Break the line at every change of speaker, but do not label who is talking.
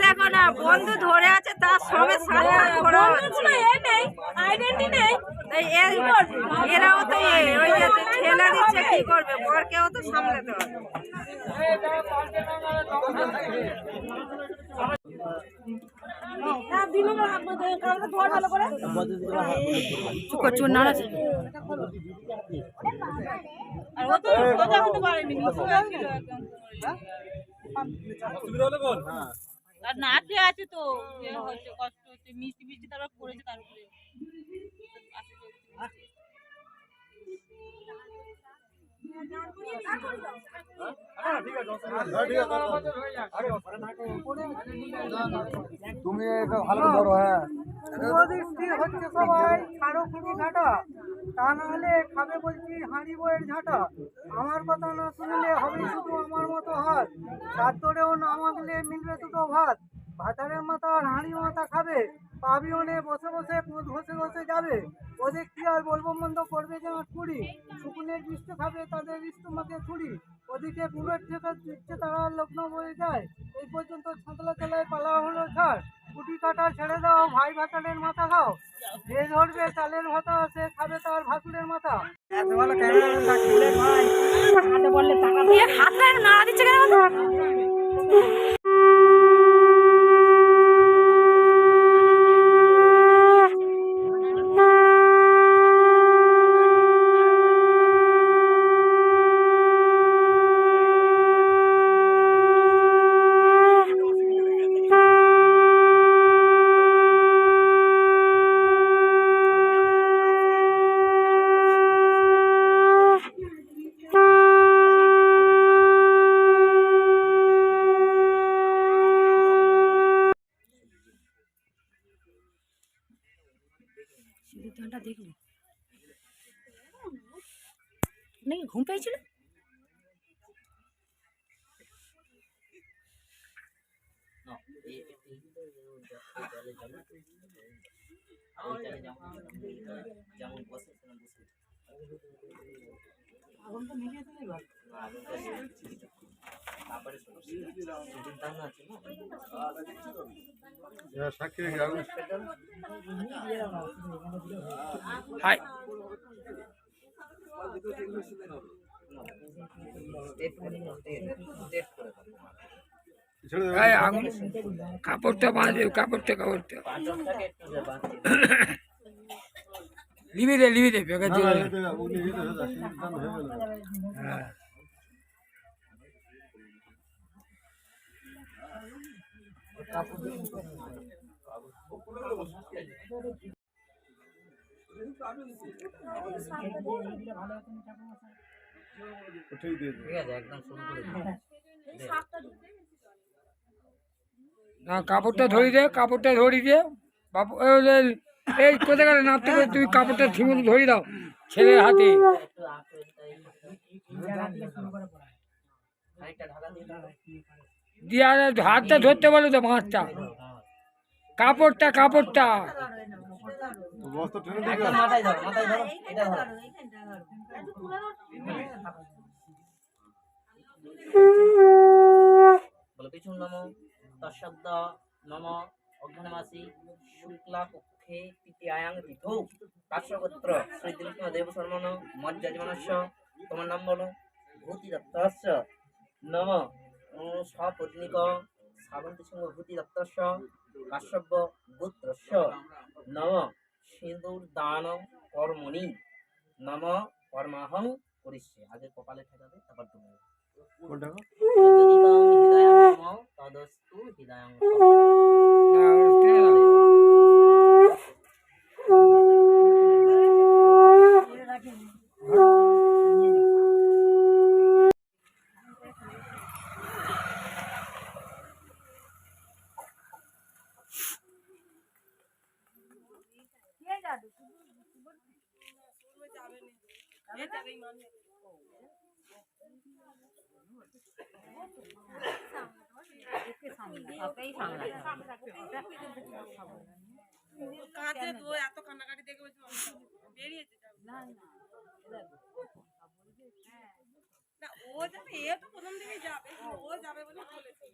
দেখো না বন্ধু ধরে আছে তার সঙ্গে এরাও তো ওই যে ঠেলা দিচ্ছে কি করবে বরকেও তো সামলাতে হবে।
আর নাচে আছে তো হচ্ছে কষ্ট হচ্ছে মিষ্টি মিষ্টি তারপর করেছে তারপরে
তুমি ভালো ধরো। হ্যাঁ
হচ্ছে সবাই ছাড়ো খুঁড়ি ঘাটা, তা না হলে খাবে বলছি হাঁড়ি বইয়ের ঝাঁটা। আমার কথা না শুনলে হবে শুধু আমার মতো হাত, রাত ধরেও না মাগলে মিলবে দুটো ভাত। ভাতারের মাথা আর হাঁড়ি মাথা খাবে, পাবিওনে বসে বসে পুঁত ঘষে ঘষে যাবে। ওদের কি আর বলবো মন্দ করবে যে কুড়ি, শুকুনের বৃষ্টি খাবে তাদের বৃষ্টি মাকে ছুরি। ওদিকে পুবের থেকে দিচ্ছে তারা লগ্ন বয়ে যায়, এই পর্যন্ত ছাতলা চালায় পালা হলো ছাড়। কুটি কাটা ছেড়ে দাও ভাই ভাতারের মাথা খাও, যে ধরবে চালের ভাতা সে খাবে তার ভাসুরের মাথা।
হাতে না দিচ্ছে কেন? দেখলো নাকি ঘুম পেয়েছিল?
হাই কাপড়টা বাঁধে, কাপড়টা লিবি দে বেকার দিয়ে। হ্যাঁ না কাপড়টা ধরি দে, কাপড়টা ধরি দে বাবু। এই কোথায় গেলে নাপতে করে তুমি কাপড়টা ঠিক মতো ধরি দাও ছেলের হাতে। দিয়ে হাতটা ধরতে বলো তো মাছটা, কাপড়টা
পিছন নম তৎসদ্দ নম অঘ্রাণমাসি শুক্লা পক্ষে আয়াং তিথৌ কাশ্যগোত্র শ্রীদীর্ঘ দেবশর্মণ মজ্জাজমানস্য। তোমার নাম বলো। ভূতি দত্তস্য নম স্বপত্নিক শ্রাবন্তী সিংহ ভূতি দত্তস্য কাশ্যপ গোত্রস্য নম সিঁদুরদান কর্মণি নম কর্মাহং করিষ্যে। আগে কপালে ঠেকাবে, তারপর তুমি যদি তাং হৃদয়াং নম তদস্তু হৃদয়াং
কাঁচে তো এত কান্নাকাটি দেখে বলছি বেরিয়েছে না, ও যাবে, এ তো প্রথম থেকেই যাবে, ও যাবে বলে বলেছে।